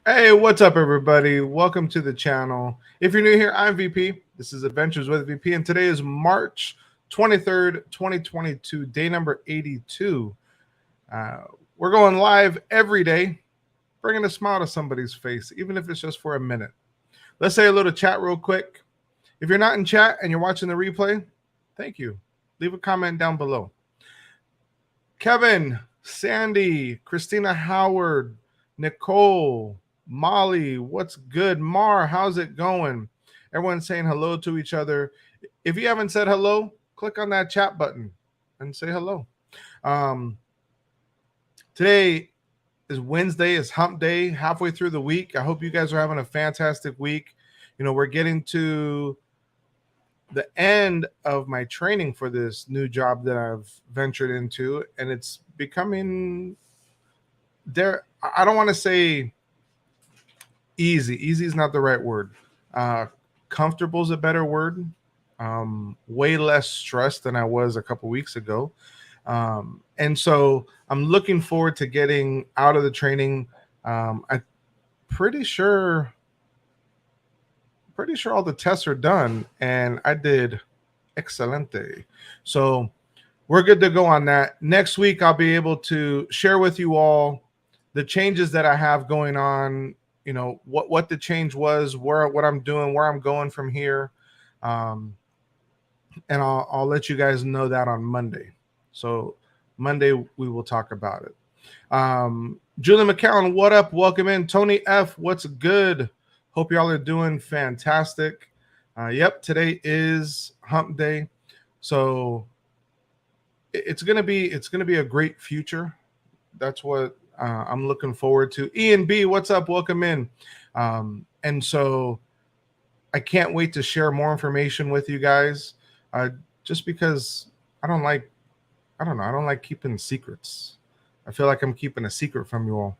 Hey, what's up, everybody? Welcome to the channel. If you're new here, I'm VP. This is Adventures with VP, and today is March 23rd, 2022, day number 82. Uh, we're going live every day, bringing a smile to somebody's face, even if it's just for a minute. Let's say a little chat real quick. If you're not in chat and you're watching the replay, thank you. Leave a comment down below. Kevin, Sandy, Christina Howard, Nicole, Molly, what's good? Mar, how's it going? Everyone's saying hello to each other. If you haven't said hello, click on that chat button and say hello. Today is Wednesday, is hump day, halfway through the week. I hope you guys are having a fantastic week. You know, we're getting to the end of my training for this new job that I've ventured into, and it's becoming there. I don't want to say easy. Easy is not the right word. Comfortable is a better word. Way less stressed than I was a couple weeks ago. And so I'm looking forward to getting out of the training. I'm pretty sure all the tests are done, and I did excelente. So we're good to go on that. Next week, I'll be able to share with you all the changes that I have going on. You know, what the change was, what I'm doing, where I'm going from here. And I'll let you guys know that on Monday. So Monday, we will talk about it. Julie McCown, what up? Welcome in. Tony F, what's good? Hope y'all are doing fantastic. Yep, today is hump day. So it's gonna be a great future. That's what I'm looking forward to. Ian B, what's up? Welcome in. And so I can't wait to share more information with you guys. Just because I don't like keeping secrets. I feel like I'm keeping a secret from you all.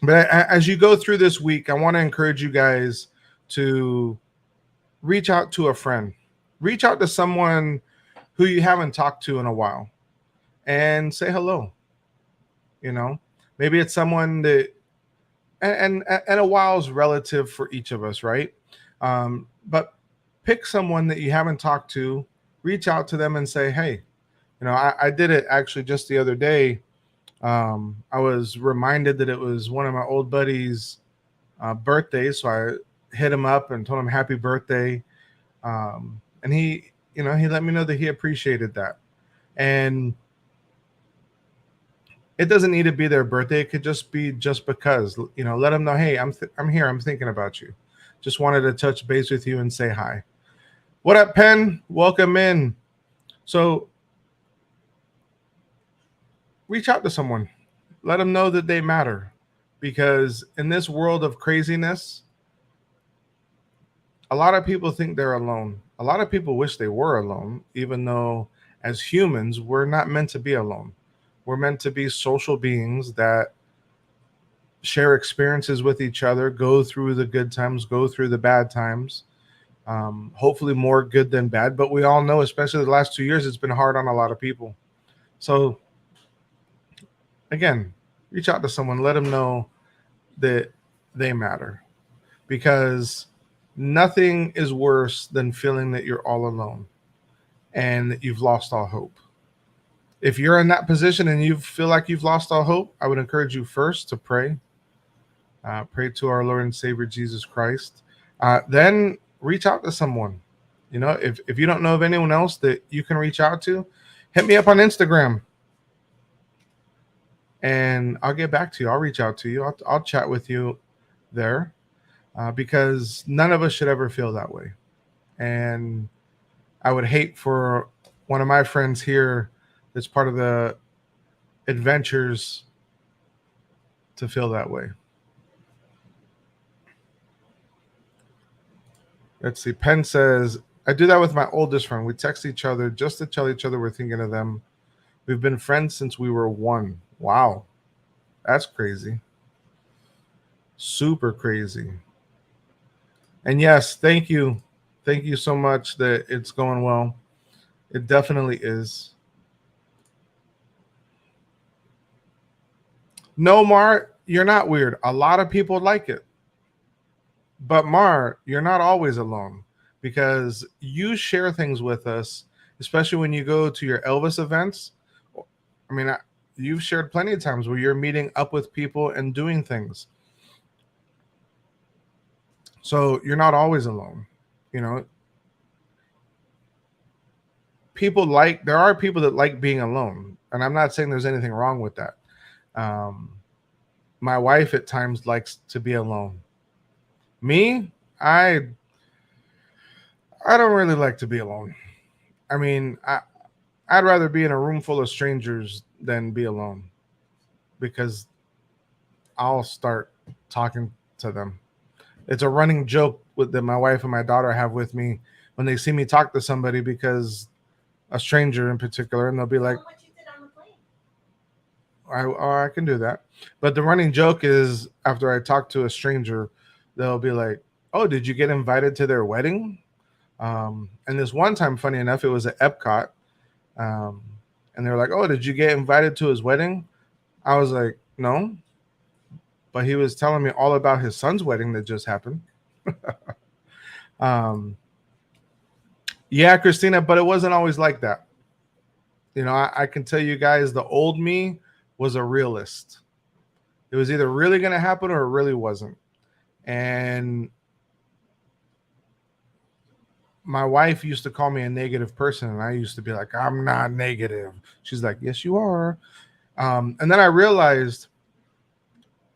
But as you go through this week, I want to encourage you guys to reach out to a friend. Reach out to someone who you haven't talked to in a while and say hello. You know, maybe it's someone that, and a while is relative for each of us, right? But pick someone that you haven't talked to, reach out to them and say, hey, you know, I did it actually just the other day. I was reminded that it was one of my old buddies' birthdays, so I hit him up and told him happy birthday. And he let me know that he appreciated that. And it doesn't need to be their birthday. It could just be just because, you know, let them know, hey, I'm here. I'm thinking about you. Just wanted to touch base with you and say hi. What up, Penn? Welcome in. So reach out to someone. Let them know that they matter. Because in this world of craziness, a lot of people think they're alone. A lot of people wish they were alone, even though as humans, we're not meant to be alone. We're meant to be social beings that share experiences with each other, go through the good times, go through the bad times. Hopefully more good than bad. But we all know, especially the last 2 years, it's been hard on a lot of people. So again, reach out to someone, let them know that they matter. Because nothing is worse than feeling that you're all alone and that you've lost all hope. If you're in that position and you feel like you've lost all hope, I would encourage you first to pray. Pray to our Lord and Savior Jesus Christ. Then reach out to someone. You know, if you don't know of anyone else that you can reach out to, hit me up on Instagram. And I'll get back to you. I'll reach out to you. I'll chat with you there. Because none of us should ever feel that way. And I would hate for one of my friends here that's part of the adventures to feel that way. Let's see. Penn says, I do that with my oldest friend. We text each other just to tell each other we're thinking of them. We've been friends since we were 1. Wow. That's crazy. Super crazy. And yes, thank you. Thank you so much that it's going well. It definitely is. No, Mart, You're not weird. A lot of people like it. But Mar, you're not always alone because you share things with us, especially when you go to your Elvis events. I mean, you've shared plenty of times where you're meeting up with people and doing things. So you're not always alone. You know, there are people that like being alone. And I'm not saying there's anything wrong with that. Um, my wife at times likes to be alone. Me, I don't really like to be alone. I mean, I'd rather be in a room full of strangers than be alone because I'll start talking to them. It's a running joke that my wife and my daughter have with me when they see me talk to somebody, because a stranger in particular, and they'll be like, I can do that. But the running joke is after I talk to a stranger, they'll be like, oh, did you get invited to their wedding? And this one time, funny enough, it was at Epcot. Um, and they were like, oh, did you get invited to his wedding? I was like, no. But he was telling me all about his son's wedding that just happened. um, yeah, Christina, but it wasn't always like that. You know, I can tell you guys the old me was a realist. It was either really going to happen or it really wasn't. And my wife used to call me a negative person, and I used to be like, I'm not negative. She's like, yes, you are. And then I realized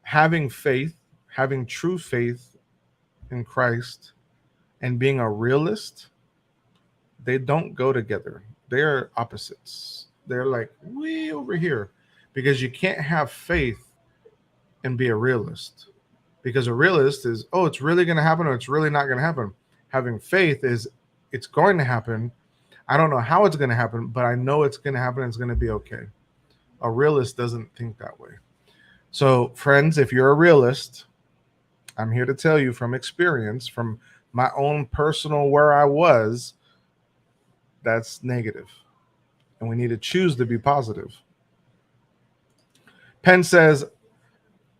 having faith, having true faith in Christ, and being a realist, they don't go together. They're opposites. They're like way over here, because you can't have faith and be a realist. Because a realist is, oh, it's really going to happen or it's really not going to happen. Having faith is, it's going to happen. I don't know how it's going to happen, but I know it's going to happen and it's going to be okay. A realist doesn't think that way. So, friends, if you're a realist, I'm here to tell you from experience, from my own personal where I was, that's negative. And we need to choose to be positive. Penn says,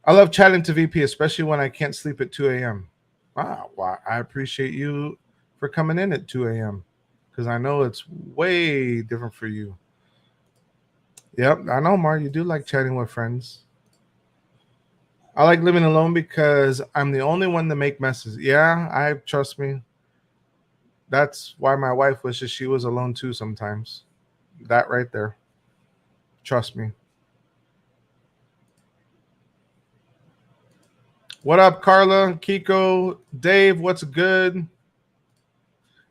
I love chatting to VP, especially when I can't sleep at 2 a.m. Wow, well, I appreciate you for coming in at 2 a.m. because I know it's way different for you. Yep, I know, Mar, you do like chatting with friends. I like living alone because I'm the only one to make messes. Yeah, trust me. That's why my wife wishes she was alone too sometimes. That right there. Trust me. What up, Carla, Kiko, Dave? What's good?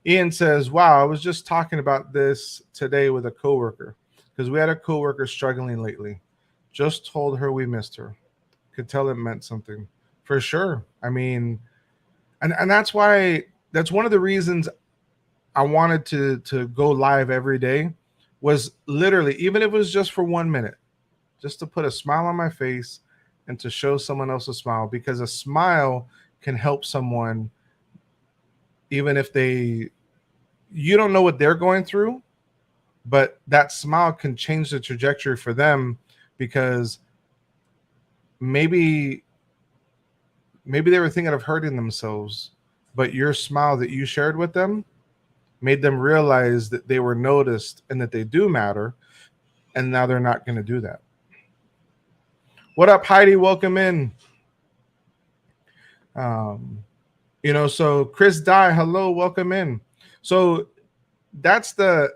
Ian says, wow, I was just talking about this today with a coworker because we had a coworker struggling lately. Just told her we missed her. Could tell it meant something. For sure. I mean, and that's why, that's one of the reasons I wanted to go live every day, was literally, even if it was just for 1 minute, just to put a smile on my face and to show someone else a smile, because a smile can help someone, even if you don't know what they're going through, but that smile can change the trajectory for them, because maybe they were thinking of hurting themselves, but your smile that you shared with them made them realize that they were noticed and that they do matter, and now they're not going to do that. What up, Heidi? Welcome in. So Chris Dye, hello, welcome in. So that's the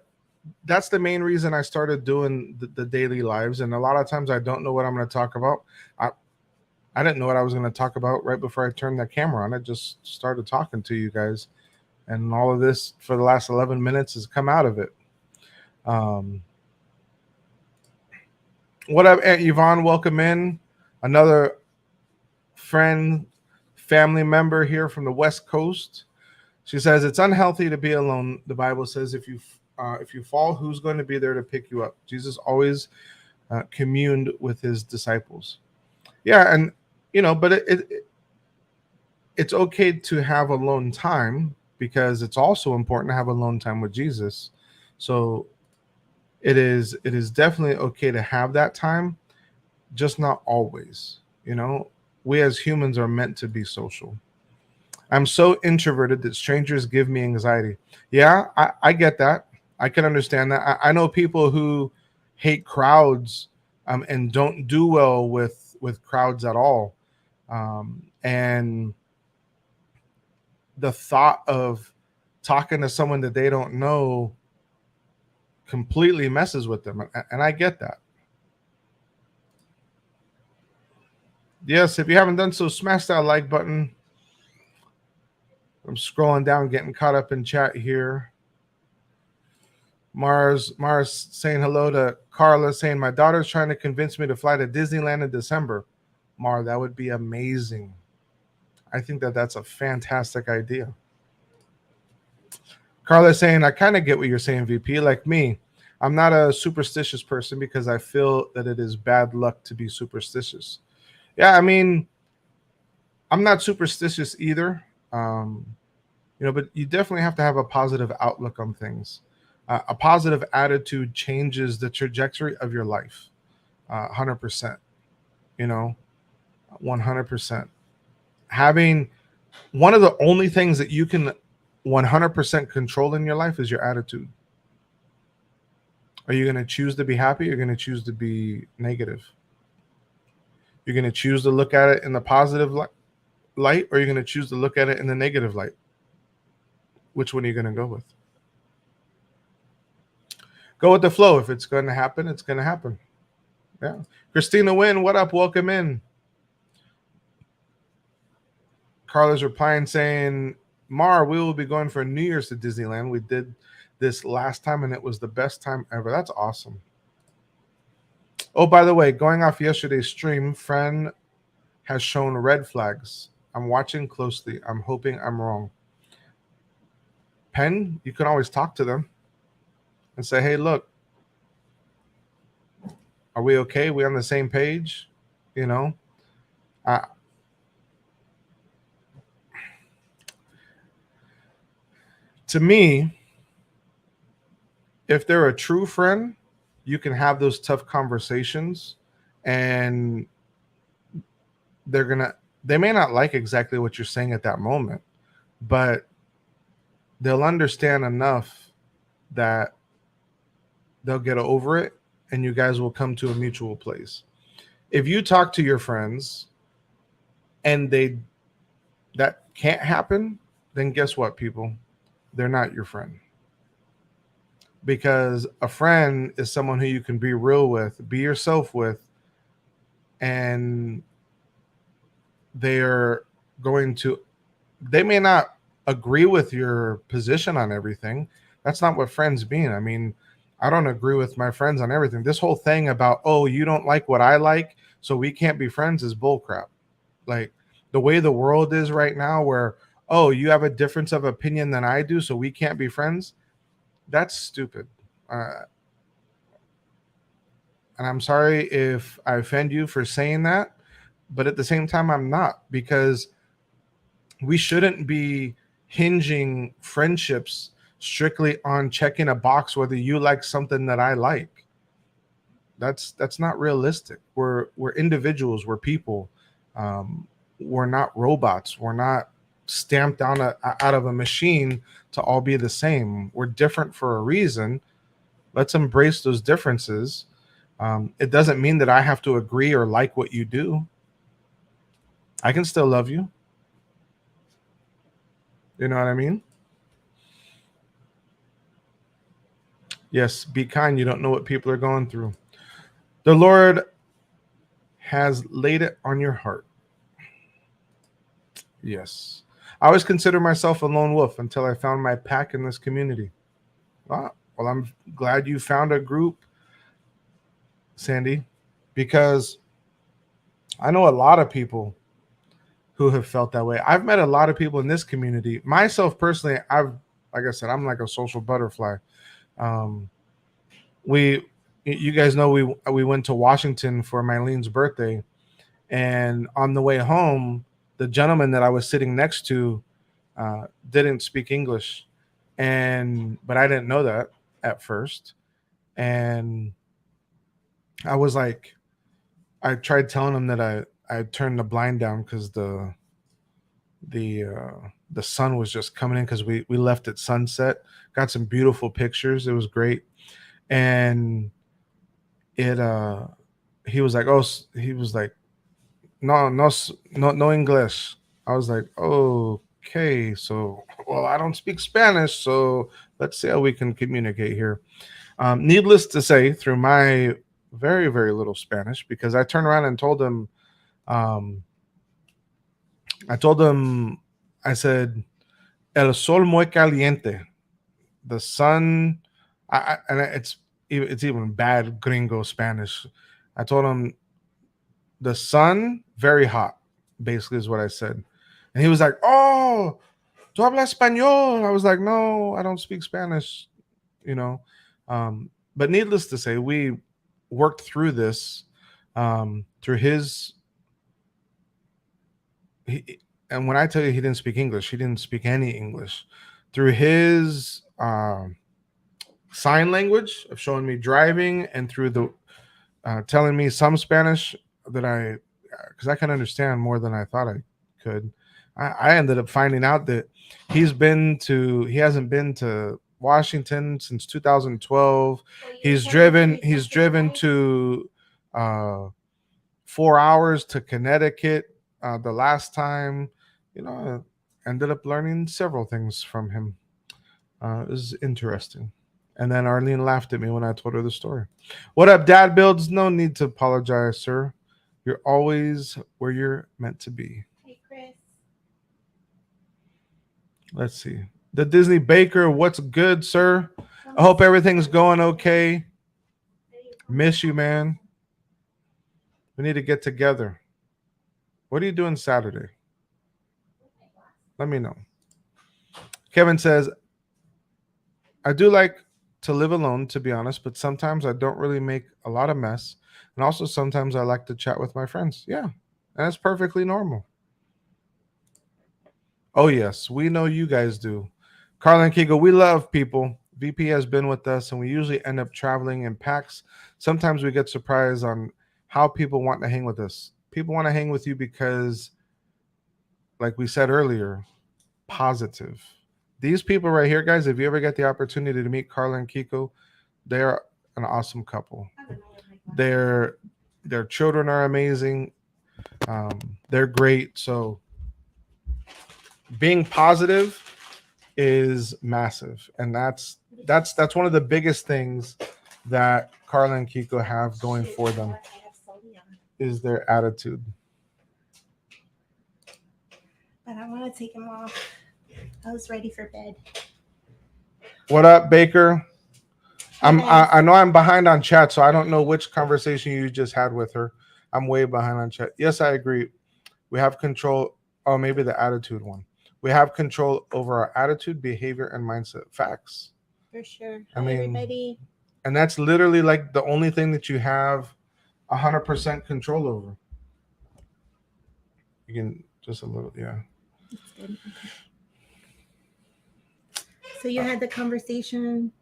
main reason I started doing the daily lives, and a lot of times I don't know what I'm going to talk about. I didn't know what I was going to talk about right before I turned that camera on. I just started talking to you guys, and all of this for the last 11 minutes has come out of it. What up, Aunt Yvonne? Welcome in. Another friend, family member here from the West Coast. She says, it's unhealthy to be alone. The Bible says if you fall, who's going to be there to pick you up? Jesus always communed with his disciples. Yeah, and but it's okay to have alone time, because it's also important to have alone time with Jesus. So it is definitely okay to have that time, just not always. You know, we as humans are meant to be social. I'm so introverted that strangers give me anxiety. Yeah, I get that. I can understand that. I know people who hate crowds, and don't do well with crowds at all. And the thought of talking to someone that they don't know completely messes with them. And I get that. Yes, if you haven't done so, smash that like button. I'm scrolling down, getting caught up in chat here. Mars saying hello to Carla, saying my daughter's trying to convince me to fly to Disneyland in December. Mar, that would be amazing. I think that that's a fantastic idea. Carla saying I kind of get what you're saying, VP. Like me, I'm not a superstitious person because I feel that it is bad luck to be superstitious. Yeah, I mean, I'm not superstitious either. But you definitely have to have a positive outlook on things. A positive attitude changes the trajectory of your life. 100%. 100%. Having one of the only things that you can 100% control in your life is your attitude. Are you going to choose to be happy? Or you're going to choose to be negative? You're going to choose to look at it in the positive light, or you're going to choose to look at it in the negative light? Which one are you going to go with? Go with the flow. If it's going to happen, it's going to happen. Yeah. Christina Wynn, what up? Welcome in. Carla's replying saying, Mar, we will be going for New Year's to Disneyland. We did this last time and it was the best time ever. That's awesome. Oh, by the way, going off yesterday's stream, friend has shown red flags. I'm watching closely. I'm hoping I'm wrong. Pen, you can always talk to them and say, hey, look, are we okay? We on the same page? To me, if they're a true friend, you can have those tough conversations, and they may not like exactly what you're saying at that moment, but they'll understand enough that they'll get over it and you guys will come to a mutual place. If you talk to your friends and that can't happen, then guess what, people? They're not your friend. Because a friend is someone who you can be real with, be yourself with, and they may not agree with your position on everything. That's not what friends mean. I mean, I don't agree with my friends on everything. This whole thing about, oh, you don't like what I like, so we can't be friends is bullcrap. Like the way the world is right now, where, oh, you have a difference of opinion than I do, so we can't be friends. That's stupid. And I'm sorry if I offend you for saying that, but at the same time, I'm not, because we shouldn't be hinging friendships strictly on checking a box whether you like something that I like. That's not realistic. We're individuals. We're people. We're not robots. We're not stamped down out of a machine to all be the same. We're different for a reason. Let's embrace those differences. It doesn't mean that I have to agree or like what you do. I can still love you. You know what I mean? Yes, be kind. You don't know what people are going through. The Lord has laid it on your heart. Yes. I always consider myself a lone wolf until I found my pack in this community. Well, I'm glad you found a group, Sandy, because I know a lot of people who have felt that way. I've met a lot of people in this community. Myself personally, like I said, I'm like a social butterfly. You guys know we went to Washington for Mylene's birthday, and on the way home, the gentleman that I was sitting next to didn't speak English, but I didn't know that at first, and I was like, I tried telling him that I I turned the blind down because the sun was just coming in because we left at sunset. Got some beautiful pictures. It was great, and it he was like, oh, he was like, no English. I was like, okay, so well, I don't speak Spanish, so let's see how we can communicate here. Needless to say, through my very very little Spanish, because I turned around and told him, um, I told him, I said, el sol muy caliente, the sun, and it's even bad gringo Spanish. I told him the sun very hot, basically is what I said, and he was like, "Oh, tú hablas español?" I was like, "No, I don't speak Spanish," you know. But needless to say, we worked through this through his. And when I tell you he didn't speak English, he didn't speak any English. Through his sign language of showing me driving, and through the telling me some Spanish that because I can understand more than I thought I could. I ended up finding out that he hasn't been to Washington since 2012. He's driven to 4 hours to Connecticut the last time. Ended up learning several things from him. It was interesting. And then Arlene laughed at me when I told her the story. What up, Dadbuildz? No need to apologize, sir. You're always where you're meant to be. Hey, Chris. Let's see. The Disney Baker, what's good, sir? I hope everything's going okay. Miss you, man. We need to get together. What are you doing Saturday? Let me know. Kevin says, I do like to live alone, to be honest, but sometimes I don't really make a lot of mess. And also sometimes I like to chat with my friends. Yeah, and that's perfectly normal. Oh, yes, we know you guys do. Carla and Kiko, we love people. VP has been with us, and we usually end up traveling in packs. Sometimes we get surprised on how people want to hang with us. People want to hang with you because, like we said earlier, positive. These people right here, guys, if you ever get the opportunity to meet Carla and Kiko, they're an awesome couple. Their children are amazing. They're great. So being positive is massive, and that's one of the biggest things that Carla and Kiko have going for them is their attitude. But I want to take him off. I was ready for bed. What up, Baker? I know I'm behind on chat, so I don't know which conversation you just had with her. I'm way behind on chat. Yes, I agree. We have control. Oh, maybe the attitude one. We have control over our attitude, behavior, and mindset. Facts. For sure. I mean, everybody. And that's literally like the only thing that you have 100% control over. You can just a little, yeah. That's good. Okay. So you had the conversation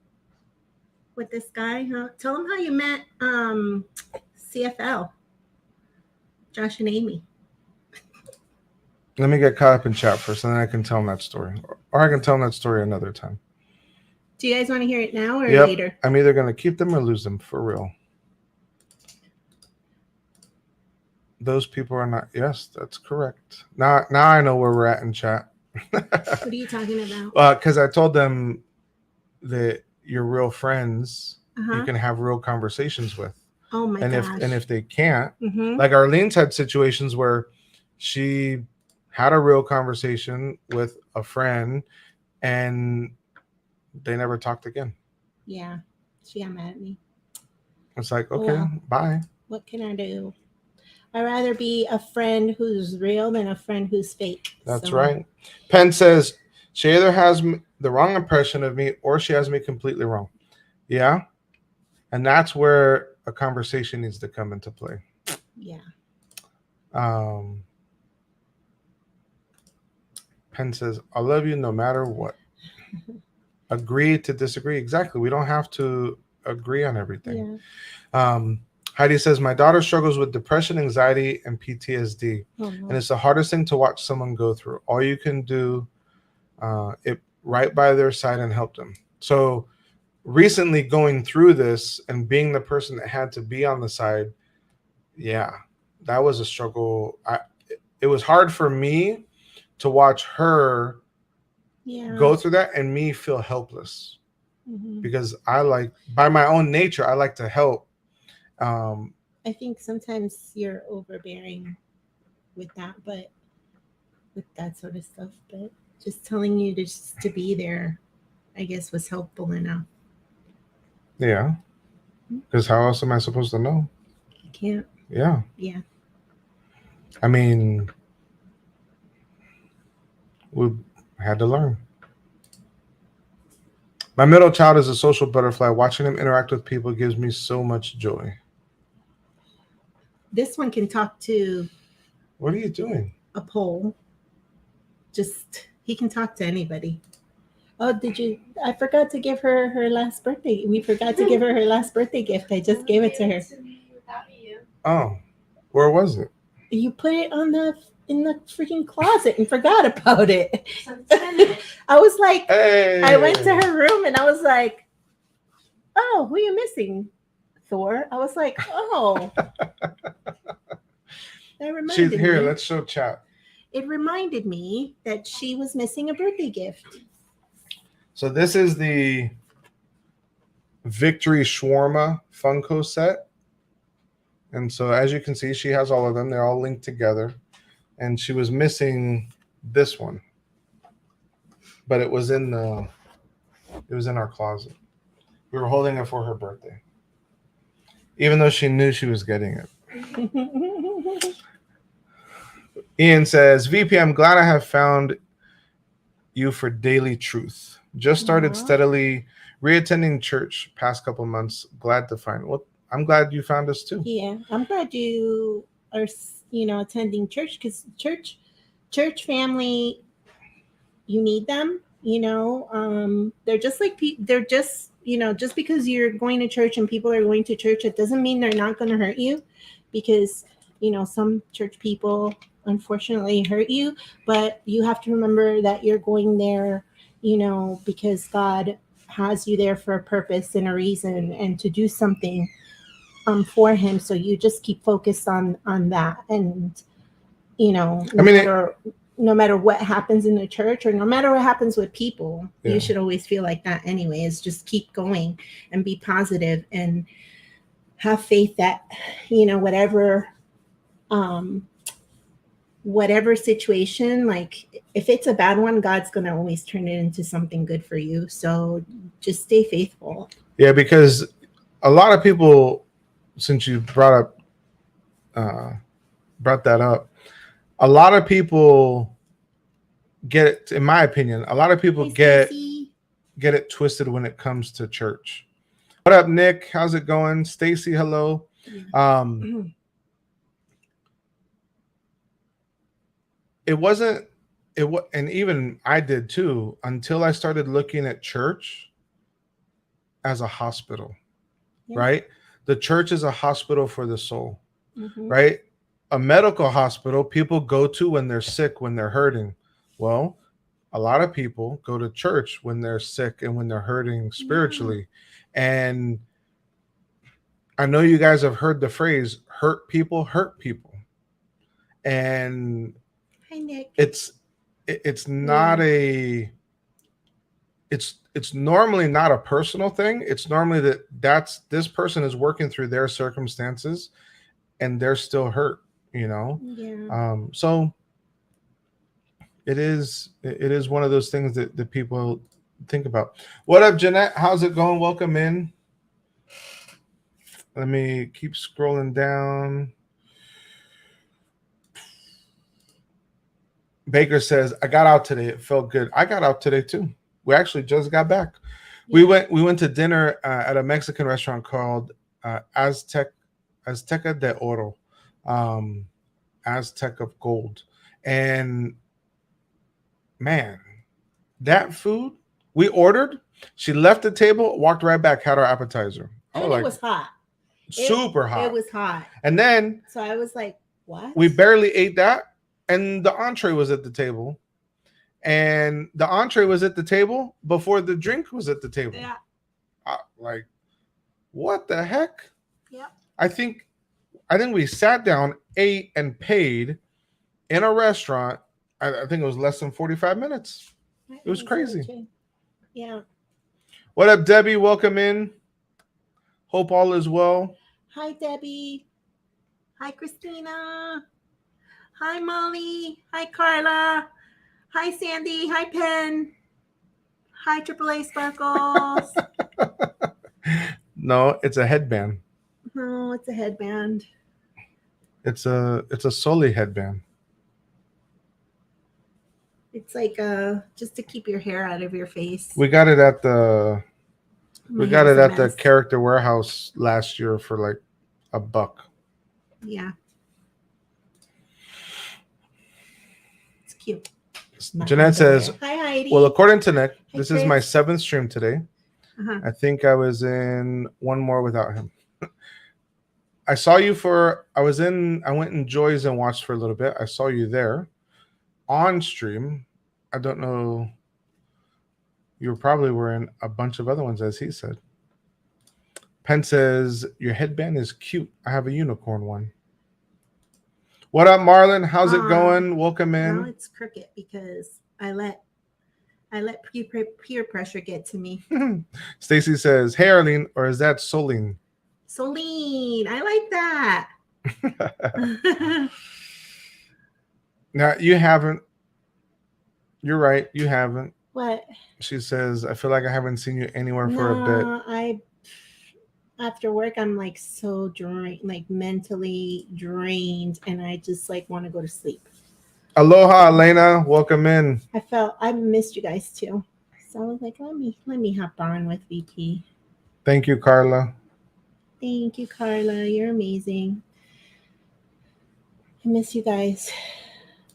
with this guy, huh? Tell him how you met CFL, Josh and Amy. Let me get caught up in chat first, and then I can tell him that story. Or I can tell him that story another time. Do you guys want to hear it now or Yep. later? I'm either going to keep them or lose them, for real. Those people are not. Yes, that's correct. Now I know where we're at in chat. What are you talking about? Because I told them that you're real friends, you can have real conversations with. Oh my and gosh. If they can't, like Arlene's had situations where she had a real conversation with a friend and they never talked again. Yeah, she got mad at me. It's like, okay, bye. What can I do? I'd rather be a friend who's real than a friend who's fake. That's right. Penn says she either has the wrong impression of me or she has me completely wrong. Yeah. And that's where a conversation needs to come into play. Yeah. Penn says, I love you no matter what. Agree to disagree. Exactly. We don't have to agree on everything. Yeah. Heidi says, my daughter struggles with depression, anxiety, and PTSD. Oh, no. And it's the hardest thing to watch someone go through. All you can do it right by their side and help them. So recently going through this and being the person that had to be on the side, yeah, that was a struggle. It was hard for me to watch her go through that and me feel helpless, because I like, by my own nature, I like to help. I think sometimes you're overbearing with that, but with that sort of stuff. But just telling you to be there, I guess, was helpful enough. Yeah, because how else am I supposed to know? You can't. Yeah. Yeah. I mean, we had to learn. My middle child is a social butterfly. Watching him interact with people gives me so much joy. This one can talk to. What are you doing? A pole. Just, he can talk to anybody. Oh, I forgot to give her last birthday. We forgot to give her last birthday gift. I just gave it to her. Oh, where was it? You put it in the freaking closet and forgot about it. I was like, hey. I went to her room and I was like, oh, who are you missing? Thor. I was like, oh. That reminded She's here. me. Let's show chat. It reminded me that she was missing a birthday gift. So this is the Victory Shawarma Funko set. And so as you can see, she has all of them. They're all linked together. And she was missing this one. But it was in our closet. We were holding it for her birthday. Even though she knew she was getting it. Ian says, VP, I'm glad I have found you for daily truth. Just started steadily reattending church past couple months. Glad to find. Well, I'm glad you found us too. Yeah, I'm glad you are, attending church, because church family, you need them. They're just like they're just just because you're going to church and people are going to church, it doesn't mean they're not going to hurt you, because some church people unfortunately hurt you, but you have to remember that you're going there, because God has you there for a purpose and a reason, and to do something for him. So you just keep focused on that, and no matter what happens in the church, or no matter what happens with people, you should always feel like that anyway. Is just keep going and be positive and have faith that whatever situation, like if it's a bad one, God's going to always turn it into something good for you. So just stay faithful. Yeah, because a lot of people, since you brought that up, a lot of people get it, in my opinion, a lot of people get it twisted when it comes to church. What up, Nick? How's it going? Stacy, hello. And even I did too, until I started looking at church as a hospital, right? The church is a hospital for the soul, right? A medical hospital people go to when they're sick, when they're hurting. Well, a lot of people go to church when they're sick and when they're hurting spiritually. And I know you guys have heard the phrase, hurt people hurt people. And hi, Nick. It's not it's normally not a personal thing. It's normally this person is working through their circumstances and they're still hurt, so it is one of those things that people think about. What up, Jeanette? How's it going? Welcome in. Let me keep scrolling down. Baker says, I got out today. It felt good. I got out today too. We actually just got back. Yeah. We went to dinner at a Mexican restaurant called Azteca de Oro, Aztec of Gold. And man, that food we ordered, she left the table, walked right back, had our appetizer. And it was hot. super hot. It was hot. And then So I was like, what? we barely ate that, and the entree was at the table. And the entree was at the table before the drink was at the table. Yeah. Like, what the heck? Yeah. I think we sat down, ate, and paid in a restaurant. I think it was less than 45 minutes. It was crazy. Yeah. What up, Debbie? Welcome in. Hope all is well. Hi, Debbie. Hi, Christina. Hi, Molly. Hi, Carla. Hi, Sandy. Hi, Pen. Hi, AAA Sparkles. No, it's a headband. No, it's a headband. It's a Soli headband. It's like just to keep your hair out of your face. We got it at the the Character Warehouse last year for like $1. Yeah. It's cute. Jeanette says, hi, Heidi. well, according to Nick, Hi, this Chris. is my 7th stream today. Uh-huh. I think I was in one more without him. I saw you I went in Joy's and watched for a little bit. I saw you there on stream. I don't know. You probably were in a bunch of other ones, as he said. Penn says, your headband is cute. I have a unicorn one. What up, Marlon? How's it going? Welcome in. Now it's crooked because I let peer pressure get to me. Stacy says, hey, Arlene, or is that Soline? Soline, I like that. Now, you haven't. You're right. You haven't. What? She says, I feel like I haven't seen you anywhere for a bit. After work, I'm like so drained, like mentally drained, and I just like want to go to sleep. Aloha, Elena. Welcome in. I missed you guys too. So I was like, let me hop on with VP. Thank you, Carla. Thank you, Carla. You're amazing. I miss you guys.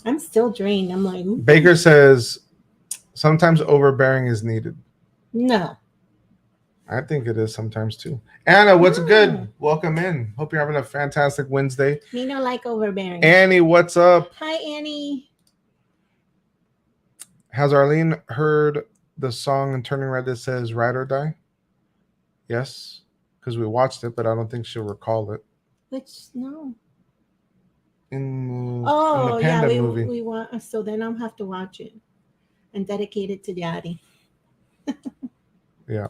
I'm still drained. I'm like, ooh. Baker says, sometimes overbearing is needed. No. I think it is sometimes too. Anna, what's good? Welcome in. Hope you're having a fantastic Wednesday. Me no like overbearing. Annie, what's up? Hi, Annie. Has Arlene heard the song in Turning Red that says Ride or Die? Yes, because we watched it, but I don't think she'll recall it. No. In the Panda movie. We want. So then I'll have to watch it and dedicate it to Daddy. Yeah.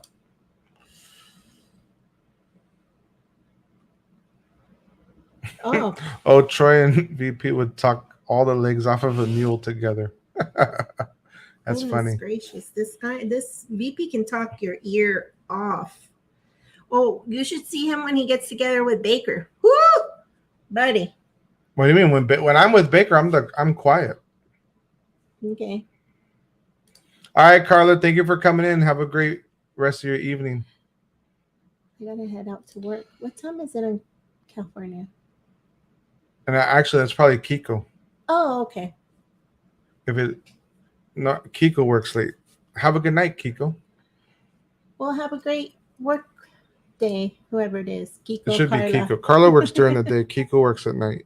Oh, Troy and VP would talk all the legs off of a mule together. That's funny. Gracious. This VP can talk your ear off. Oh, you should see him when he gets together with Baker. Woo, buddy. What do you mean? When I'm with Baker, I'm quiet. Okay. All right, Carla. Thank you for coming in. Have a great rest of your evening. I gotta head out to work. What time is it in California? And actually, that's probably Kiko. Oh, okay. Kiko works late. Have a good night, Kiko. Well, have a great work day, whoever it is. Kiko. It should Carla. be Kiko. Carla works during the day. Kiko works at night.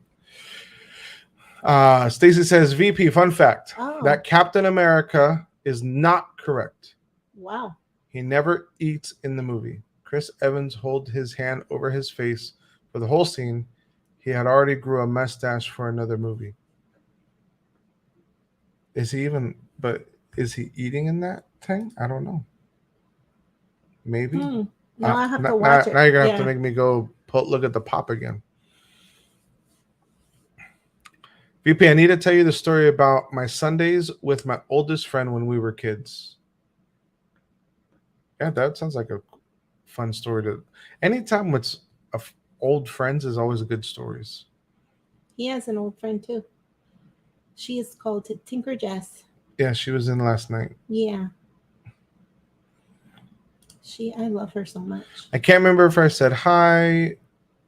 Stacy says, VP, fun fact. That Captain America is not correct. Wow. He never eats in the movie. Chris Evans holds his hand over his face for the whole scene. He had already grew a mustache for another movie. Is he eating in that thing? I don't know. Maybe. No, I have to watch it. Now you're going to have to make me go look at the pop again. VP, I need to tell you the story about my Sundays with my oldest friend when we were kids. Yeah, that sounds like a fun story. Anytime with old friends is always good stories. He has an old friend too. She is called Tinker Jess. Yeah, she was in last night. Yeah. I love her so much. I can't remember if I said hi.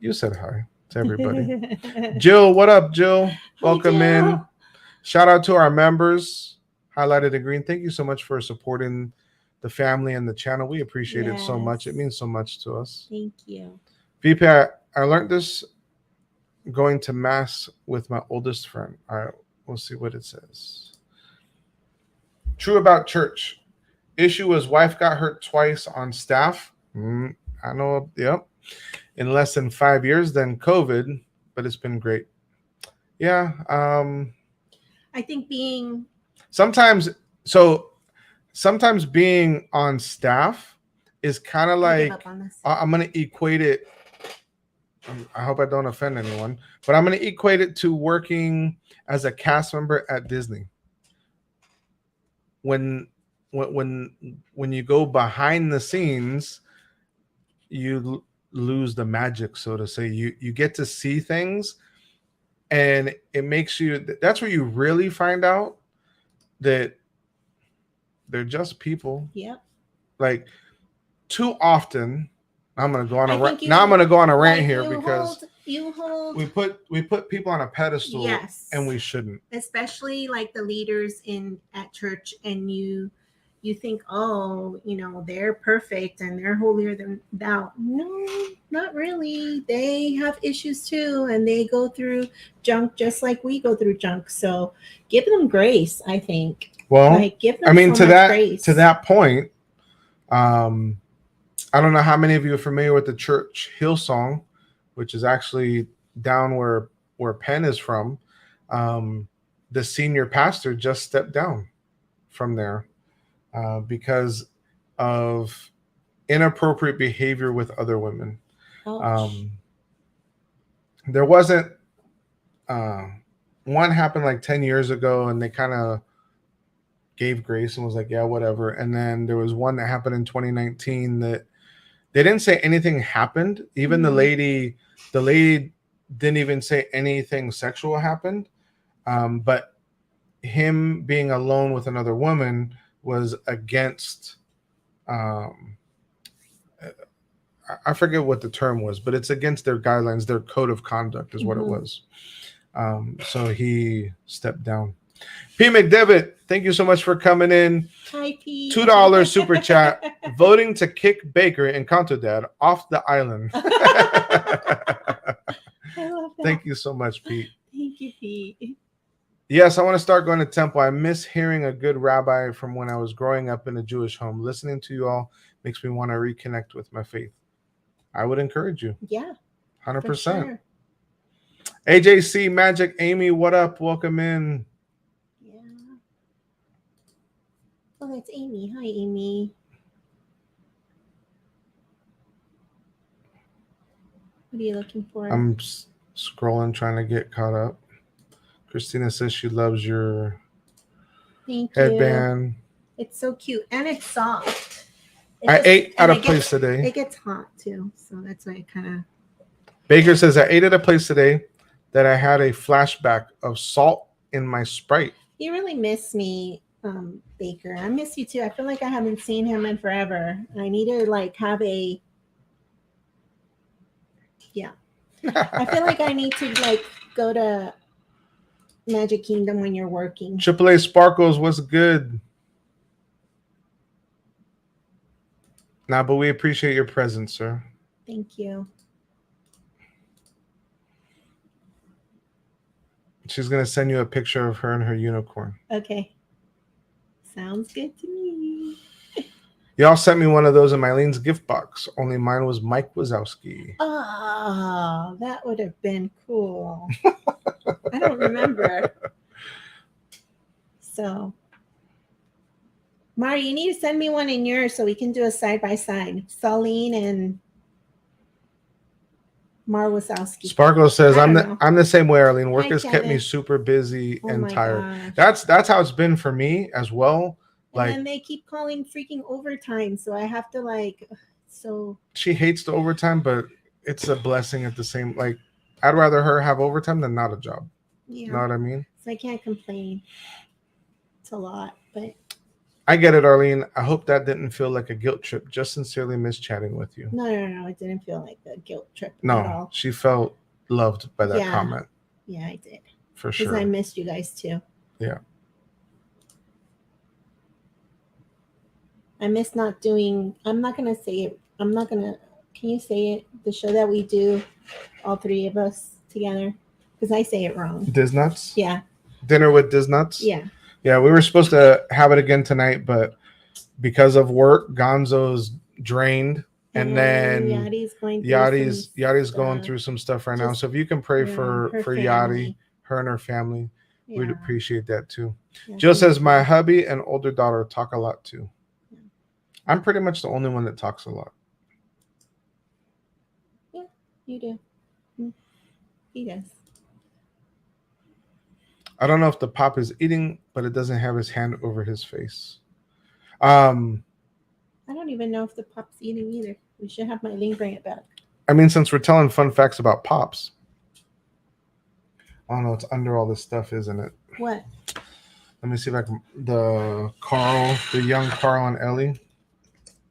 You said hi to everybody. Jill, what up, Jill? Welcome Jill. in. Shout out to our members. Highlighted in green. Thank you so much for supporting the family and the channel. We appreciate it so much. It means so much to us. Thank you. VP, I learned this going to mass with my oldest friend. All right, we'll see what it says. True about church. Issue was wife got hurt twice on staff. I know. Yep. In less than 5 years, then COVID, but it's been great. Yeah. I think being Sometimes being on staff is kind of I give like up on this. I'm gonna equate it. I hope I don't offend anyone, but I'm gonna equate it to working as a cast member at Disney. When you go behind the scenes, you lose the magic, so to say. You get to see things, and it makes you. That's where you really find out that they're just people. Yep. Like too often, I'm gonna go on I a think rant. you- Now I'm gonna go on a rant Like, here because you hold we put people on a pedestal, yes, and we shouldn't. especially like the leaders at church, and you think, oh, they're perfect and they're holier than thou. No, not really. They have issues too, and they go through junk just like we go through junk. So give them grace, I think. Well, Like, give them I mean, so much grace. to that point, I don't know how many of you are familiar with the church Hillsong, which is actually down where Penn is from. The senior pastor just stepped down from there because of inappropriate behavior with other women. There wasn't one happened like 10 years ago, and they kind of gave grace and was like, yeah, whatever. And then there was one that happened in 2019 that they didn't say anything happened. Even the lady didn't even say anything sexual happened. But him being alone with another woman was against, I forget what the term was, but it's against their guidelines. Their code of conduct is what it was. So he stepped down. P. McDevitt, thank you so much for coming in. Hi, P. $2 super chat. Voting to kick Baker and Dad off the island. I love that. Thank you so much, Pete. Thank you, Pete. Yes, I want to start going to temple. I miss hearing a good rabbi from when I was growing up in a Jewish home. Listening to you all makes me want to reconnect with my faith. I would encourage you. Yeah. 100%. Sure. AJC Magic Amy, what up? Welcome in. Yeah. Oh, that's Amy. Hi, Amy. What are you looking for? I'm scrolling, trying to get caught up. Christina says she loves your headband. It's so cute, and it's soft. I ate at a place today. It gets hot too, so that's why it kind of. Baker says, I ate at a place today that I had a flashback of salt in my Sprite. You really miss me, Baker. I miss you too. I feel like I haven't seen him in forever. I need to have a. Yeah, I feel like I need to go to Magic Kingdom when you're working. AAA Sparkles, what's good? Nah, but we appreciate your presence, sir. Thank you. She's going to send you a picture of her and her unicorn. Okay. Sounds good to me. Y'all sent me one of those in Mylene's gift box. Only mine was Mike Wazowski. Oh, that would have been cool. I don't remember. So, Mari, you need to send me one in yours so we can do a side-by-side. Saline and Mar Wazowski. Sparkle says, I'm the same way, Arlene. Work has kept me super busy and tired. Gosh. That's how it's been for me as well. And then they keep calling freaking overtime, so I have to so. She hates the overtime, but it's a blessing at the same. I'd rather her have overtime than not a job. Yeah. You know what I mean? So I can't complain. It's a lot, but. I get it, Arlene. I hope that didn't feel like a guilt trip. Just sincerely miss chatting with you. No. It didn't feel like a guilt trip at No, all. she felt loved by that comment. Yeah, I did. For sure. Because I missed you guys too. Yeah. I miss not doing, I'm not going to say it. Can you say it? The show that we do all three of us together, because I say it wrong. Disnuts? Yeah. Dinner with Disnuts? Yeah. Yeah, we were supposed to have it again tonight, but because of work, Gonzo's drained. And then Yadi's going through Yadi's going through some stuff right now. So if you can pray for Yadi, her and her family, we'd appreciate that too. Yeah, Jill says, my hubby and older daughter talk a lot too. Yeah. I'm pretty much the only one that talks a lot. Yeah, you do. He does. I don't know if the pop is eating, but it doesn't have his hand over his face. I don't even know if the pop's eating either. We should have Mylene bring it back. I mean, since we're telling fun facts about pops. I don't know. It's under all this stuff, isn't it? What? Let me see if I can. The young Carl and Ellie.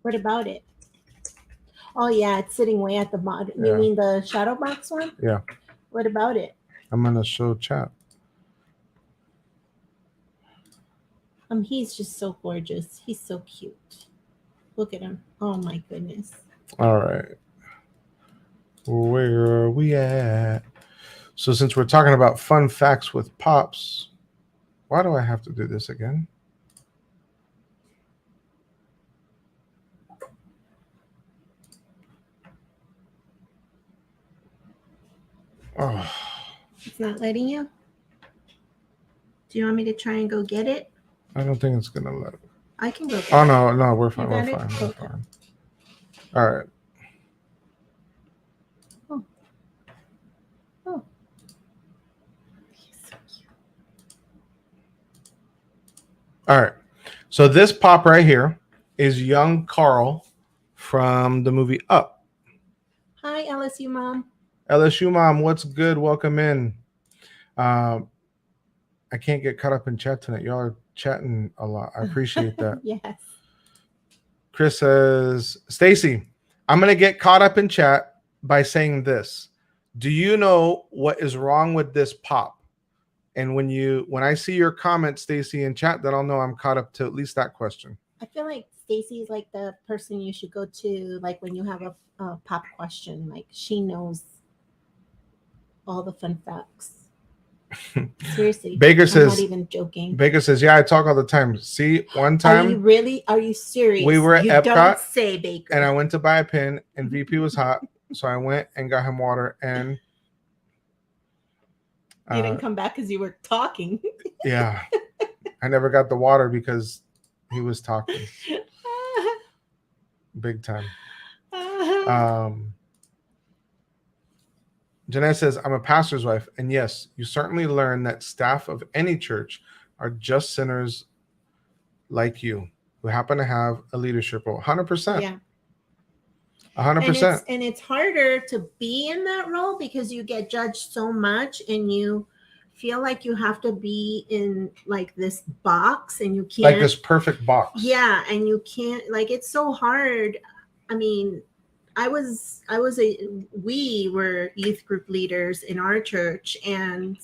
What about it? Oh, yeah. It's sitting way at the bottom. Yeah. You mean the shadow box one? Yeah. What about it? I'm going to show chat. He's just so gorgeous. He's so cute. Look at him. Oh, my goodness. All right. Where are we at? So since we're talking about fun facts with pops, why do I have to do this again? Oh. It's not letting you? Do you want me to try and go get it? I don't think it's going to let it. I can go get it. Oh, no, we're fine. We're fine. All right. Oh. He's so cute. All right. So this pop right here is young Carl from the movie Up. Hi, LSU mom. LSU mom, what's good? Welcome in. I can't get caught up in chat tonight. Y'all are chatting a lot. I appreciate that. Yes. Chris says, Stacy, I'm going to get caught up in chat by saying this. Do you know what is wrong with this pop? And when I see your comment, Stacy, in chat, then I'll know I'm caught up to at least that question. I feel like Stacy is like the person you should go to, like when you have a pop question. Like she knows all the fun facts. Seriously. Baker says, I'm not even joking. Baker says, yeah, I talk all the time. See, one time. Are you serious? We were at Epcot. Don't say, Baker. And I went to buy a pin and VP was hot. So I went and got him water and. You didn't come back because you were talking. Yeah. I never got the water because he was talking. Big time. Jeanette says, I'm a pastor's wife. And yes, you certainly learn that staff of any church are just sinners like you who happen to have a leadership role. 100%. Yeah. 100%. And it's harder to be in that role because you get judged so much and you feel like you have to be in like this box and you can't. Like this perfect box. Yeah. And you can't, like, it's so hard. I mean, we were youth group leaders in our church, and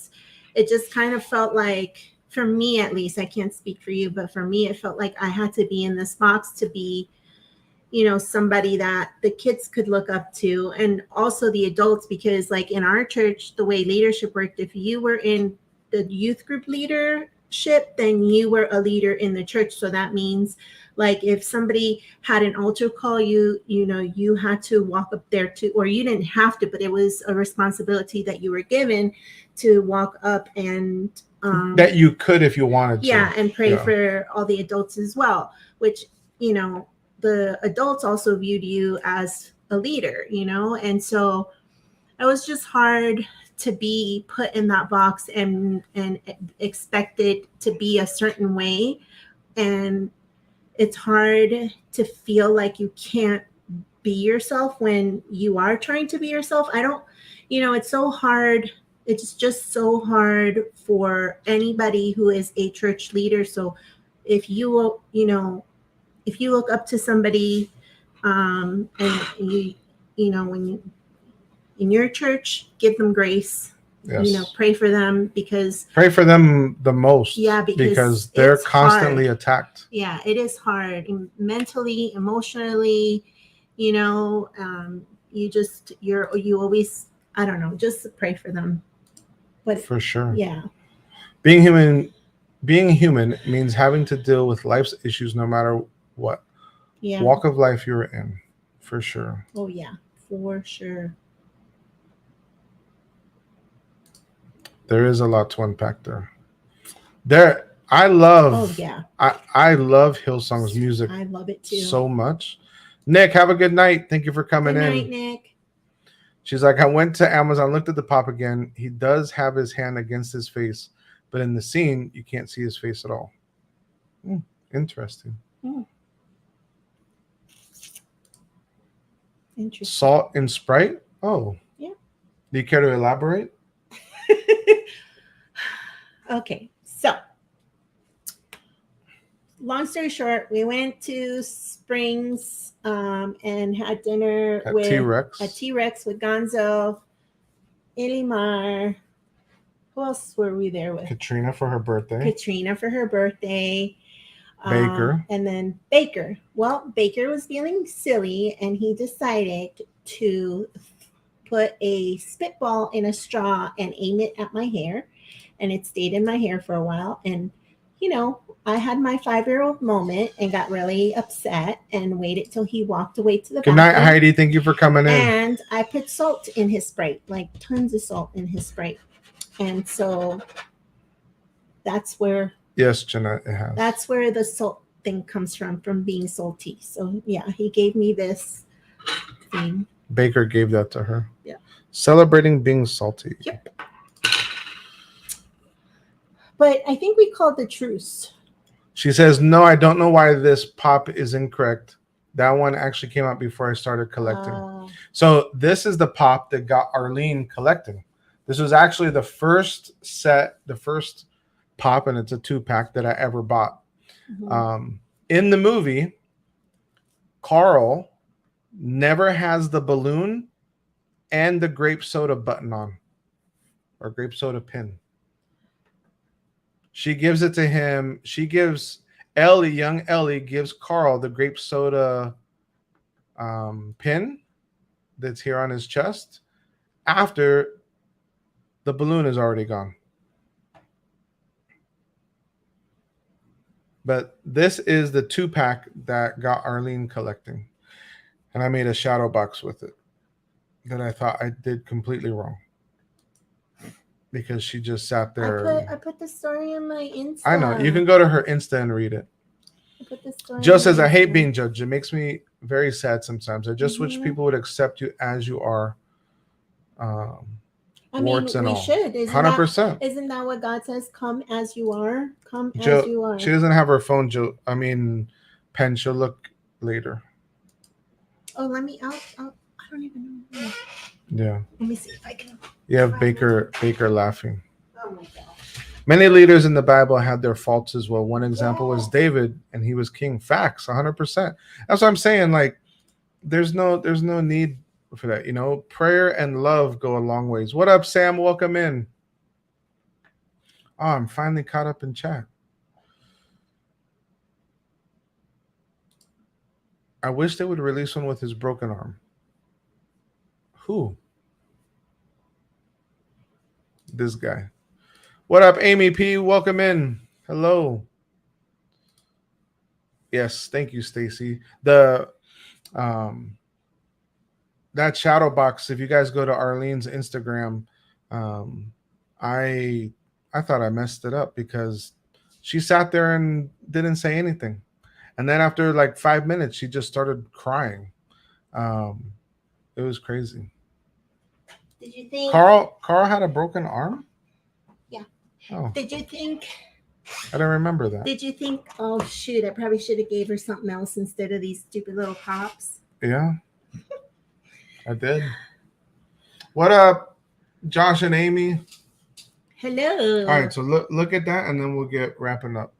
it just kind of felt like, for me at least, I can't speak for you, but for me, it felt like I had to be in this box to be, somebody that the kids could look up to, and also the adults, because like in our church, the way leadership worked, if you were in the youth group leadership, then you were a leader in the church. So that means like if somebody had an altar call, you had to walk up there to, or you didn't have to, but it was a responsibility that you were given to walk up and that you could if you wanted to. Yeah, and pray for all the adults as well, which, the adults also viewed you as a leader, and so it was just hard to be put in that box and expected to be a certain way. And it's hard to feel like you can't be yourself when you are trying to be yourself. It's so hard. It's just so hard for anybody who is a church leader. So if you look up to somebody, and when you in your church, give them grace. Yes. Pray for them, because pray for them the most. Yeah, because they're constantly attacked. Yeah, it is hard, mentally, emotionally. You always I don't know, just pray for them. But For sure. yeah. Being human means having to deal with life's issues no matter what walk of life you're in. For sure. Oh yeah, for sure. There is a lot to unpack there. I love. Oh yeah. I love Hillsong's music. I love it too. So much. Nick, have a good night. Thank you for coming in. Good night, Nick. She's like, I went to Amazon, looked at the pop again. He does have his hand against his face, but in the scene, you can't see his face at all. Interesting. Interesting. Salt and Sprite? Oh. Yeah. Do you care to elaborate? Okay, so long story short, we went to Springs and had dinner At with T-Rex with Gonzo, Elimar. Who else were we there with? Katrina for her birthday. Baker. And then Baker. Well, Baker was feeling silly and he decided to put a spitball in a straw and aim it at my hair. And it stayed in my hair for a while. And, you know, I had my 5-year-old moment and got really upset and waited till he walked away to the bathroom. Good night, Heidi. Thank you for coming in. And I put salt in his Sprite, like tons of salt in his Sprite. And so that's where... Yes, Jeanette, it has. That's where the salt thing comes from being salty. So, yeah, he gave me this thing. Baker gave that to her. Yeah. Celebrating being salty. Yep. But I think we called the truce. She says, no, I don't know why this pop is incorrect. That one actually came out before I started collecting. So this is the pop that got Arlene collecting. This was actually the first pop, and it's a 2-pack that I ever bought. Mm-hmm. In the movie, Carl never has the balloon and the grape soda button on, or grape soda pin. She gives it to him. She gives Ellie, young Ellie, gives Carl the grape soda pin that's here on his chest after the balloon is already gone. But this is the 2-pack that got Arlene collecting. And I made a shadow box with it that I thought I did completely wrong. Because she just sat there. I put the story in my Insta. I know. You can go to her Insta and read it. I put the story Joe says, I hate being judged. It makes me very sad sometimes. I just wish people would accept you as you are. I mean, we should. 100%. Isn't that what God says? Come as you are. Come Joe, as you are. She doesn't have her phone, Joe. I mean, pen. She'll look later. Oh, let me out. I don't even know. Yeah. Let me see if I can. You have Baker laughing. Oh my God. Many leaders in the Bible had their faults as well. One example was David, and he was king. Facts, 100%. That's what I'm saying. Like, there's no need for that. You know, prayer and love go a long ways. What up, Sam? Welcome in. Oh, I'm finally caught up in chat. I wish they would release one with his broken arm. Who? This guy. What up, Amy P? Welcome in. Hello. Yes, thank you, Stacy. The that shadow box, if you guys go to Arlene's Instagram, I thought I messed it up because she sat there and didn't say anything. And then after like 5 minutes, she just started crying. It was crazy. Did you think Carl had a broken arm? Yeah. Oh. Did you think? I don't remember that. Did you think? Oh shoot! I probably should have gave her something else instead of these stupid little pops. Yeah, I did. What up, Josh and Amy? Hello. All right, so look at that, and then we'll get wrapping up.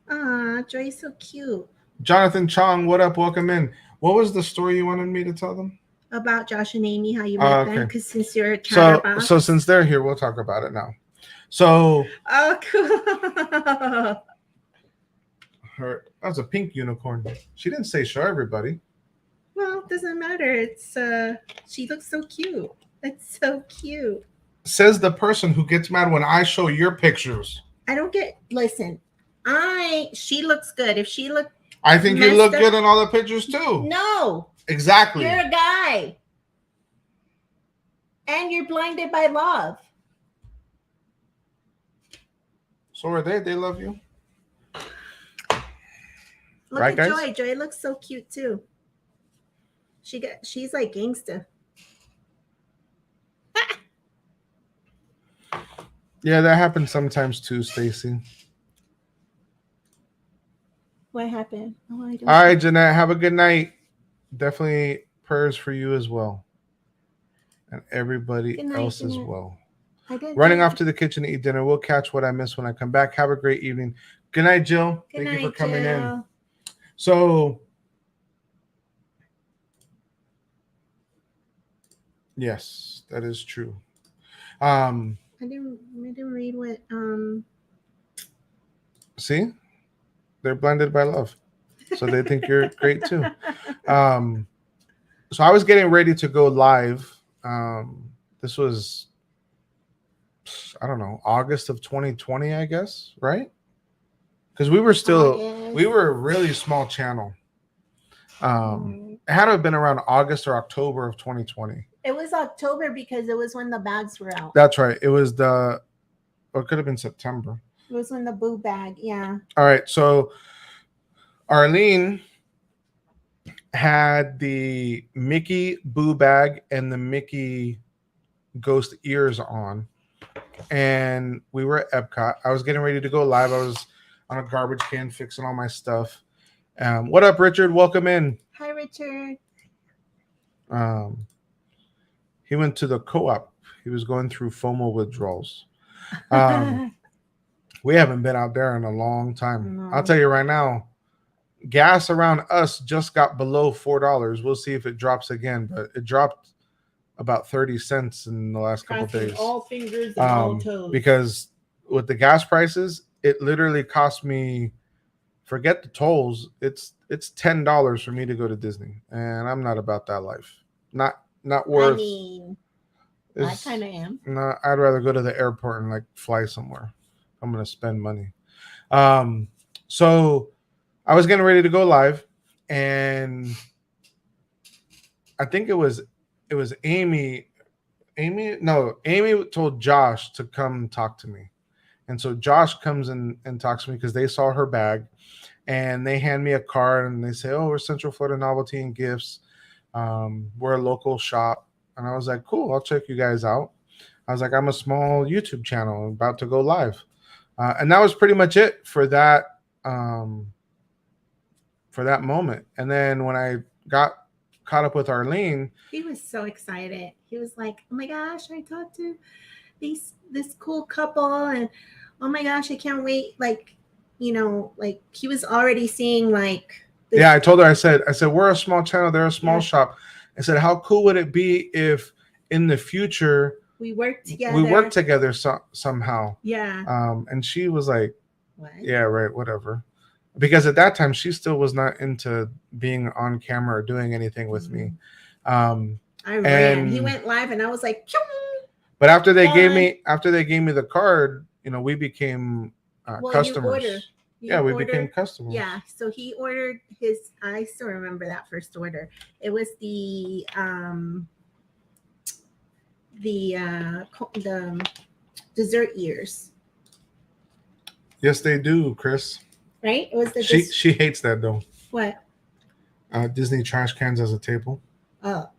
Ah, Joy's so cute. Jonathan Chong, what up? Welcome in. What was the story you wanted me to tell them? About Josh and Amy, how you met them, because since you're a chatterbox. So since they're here, we'll talk about it now. So oh, cool. That's a pink unicorn. She didn't say show everybody. Well, it doesn't matter. It's she looks so cute. It's so cute. Says the person who gets mad when I show your pictures. I don't get. Listen, she looks good. If she looked, I think you look good in all the pictures too. No, exactly. You're a guy, and you're blinded by love. So are they? They love you. Look right, at guys? Joy. Joy looks so cute too. She's like gangsta. Yeah, that happens sometimes too, Stacy. What happened? Oh, I don't All right, Jeanette, have a good night. Definitely prayers for you as well. And everybody else Jeanette. As well. Running off to the kitchen to eat dinner. We'll catch what I missed when I come back. Have a great evening. Good night, Jill. Thank you for coming in. So, yes, that is true. I didn't read what See? They're blinded by love. So they think you're great too. So I was getting ready to go live. This was, I don't know, August of 2020, I guess, right? Because we were a really small channel. It had to have been around August or October of 2020. It was October because it was when the bags were out. That's right. It was or it could have been September. It was when the boo bag, yeah. All right. So Arlene had the Mickey boo bag and the Mickey ghost ears on. And we were at Epcot. I was getting ready to go live. I was on a garbage can fixing all my stuff. What up, Richard? Welcome in. Hi, Richard. He went to the co-op. He was going through FOMO withdrawals. We haven't been out there in a long time. No. I'll tell you right now, gas around us just got below $4. We'll see if it drops again, but it dropped about 30 cents in the last couple of days. All fingers and all toes. Because with the gas prices, it literally cost me, forget the tolls, it's $10 for me to go to Disney, and I'm not about that life. Not worth. I mean, I kind of am. No, I'd rather go to the airport and like fly somewhere. I'm gonna spend money. So I was getting ready to go live, and I think it was Amy. Amy told Josh to come talk to me. And so Josh comes in and talks to me because they saw her bag, and they hand me a card and they say, "Oh, we're Central Florida Novelty and Gifts. We're a local shop." And I was like, "Cool, I'll check you guys out." I was like, "I'm a small YouTube channel. I'm about to go live." And that was pretty much it for that moment. And then when I got caught up with Arlene, he was so excited. He was like, "Oh my gosh, I talked to this cool couple, and oh my gosh, I can't wait." Like, like he was already seeing like this. Yeah, I told her, I said we're a small channel, they're a small shop. I said, how cool would it be if in the future we work together somehow? Yeah. And she was like, "What? Yeah, right, whatever." Because at that time she still was not into being on camera or doing anything with me. I ran. He went live and I was like, "Pew!" But after they gave me the card, we became customers. We became customers. Yeah, so he ordered his. I still remember that first order. It was the dessert ears. Yes, they do, Chris. Right? It was the. She hates that though. What? Disney trash cans as a table. Oh.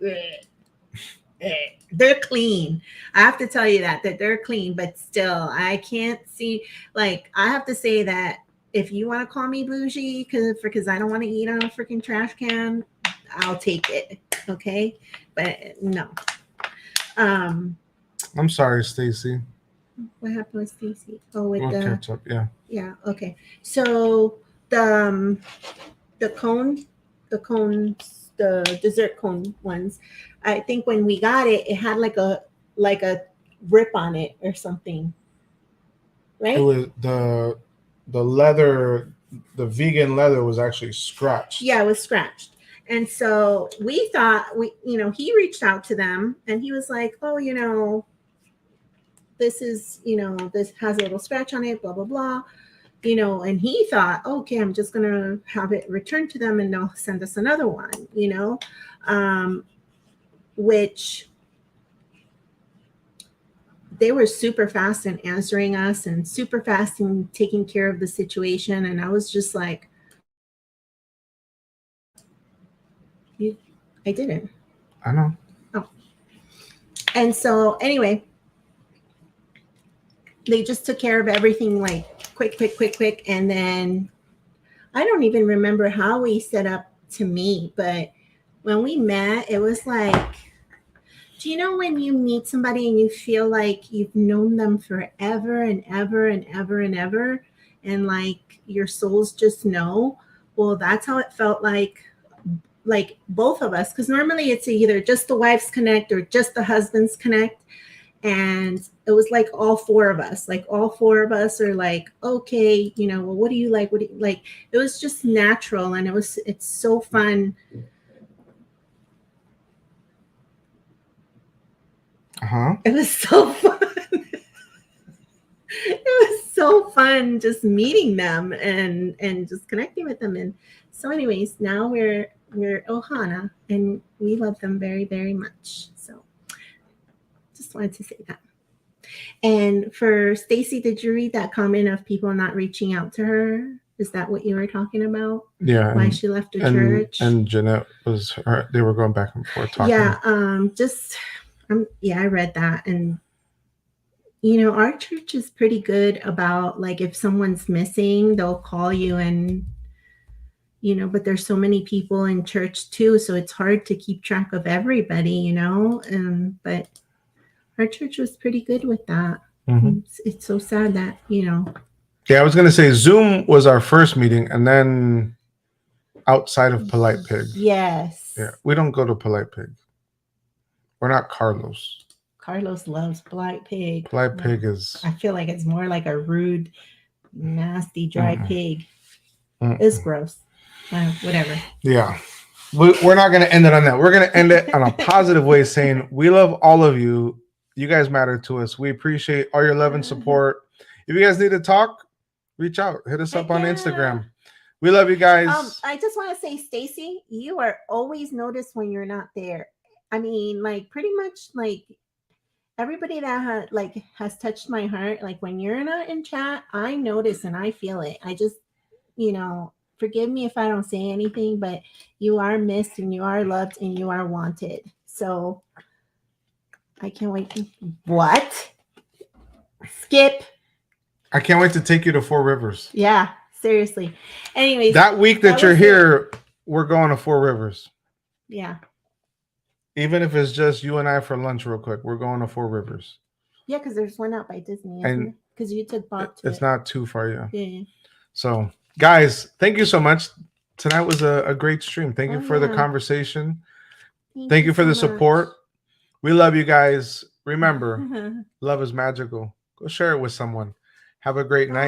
They're clean. I have to tell you that they're clean, but still, I can't see. Like, I have to say that if you want to call me bougie because I don't want to eat on a freaking trash can, I'll take it. Okay, but no. I'm sorry, Stacy. What happened with Stacy? Oh, with we'll the catch up. Yeah. Yeah. Okay. So the cones, the dessert cone ones. I think when we got it, it had like a rip on it or something, right? It was the leather the vegan leather was actually scratched. Yeah, it was scratched. And so we thought he reached out to them and he was like, oh, this is, this has a little scratch on it, blah, blah, blah. And he thought, okay, I'm just going to have it returned to them and they'll send us another one, which they were super fast in answering us and super fast in taking care of the situation. And I was just like, I didn't. I know. Oh. And so anyway, they just took care of everything like quick. And then I don't even remember how we set up to meet, but when we met, it was like, do you know when you meet somebody and you feel like you've known them forever and ever and ever and ever, and like your souls just know? Well, that's how it felt like both of us, because normally it's either just the wives connect or just the husbands connect. And it was like all four of us are like, okay, well, what do you like? What do you like? It was just natural. And it's so fun. It was so fun. It was so fun just meeting them and just connecting with them. And so anyways, now we're Ohana and we love them very, very much. So just wanted to say that. And for Stacy, did you read that comment of people not reaching out to her? Is that what you were talking about? Yeah. Why she left the church? And Jeanette they were going back and forth talking. Yeah. I read that. And, our church is pretty good about like, if someone's missing, they'll call you and, but there's so many people in church too. So it's hard to keep track of everybody, but our church was pretty good with that. Mm-hmm. It's so sad that, Yeah, I was going to say Zoom was our first meeting and then outside of Polite Pig. Yes. Yeah. We don't go to Polite Pig. We're not Carlos. Carlos loves Polite Pig. Polite Pig is... I feel like it's more like a rude, nasty, dry pig. It's gross. Whatever. Yeah. We're not going to end it on that. We're going to end it on a positive way, saying we love all of you. You guys matter to us. We appreciate all your love and support. If you guys need to talk, reach out. Hit us up on Instagram. We love you guys. I just want to say, Stacy, you are always noticed when you're not there. I mean, like pretty much like everybody that has touched my heart. Like when you're not in chat, I notice and I feel it. I just, forgive me if I don't say anything, but you are missed and you are loved and you are wanted. So I can't wait to... What? Skip. I can't wait to take you to Four Rivers. Yeah, seriously. Anyways. That week that you're here, we're going to Four Rivers. Yeah. Even if it's just you and I for lunch real quick, we're going to Four Rivers. Yeah, because there's one out by Disney. And because you took Bob to it's not too far, yeah. Yeah. So, guys, thank you so much. Tonight was a great stream. Thank you for the conversation. Thank you for the support. We love you guys. Remember, love is magical. Go share it with someone. Have a great night.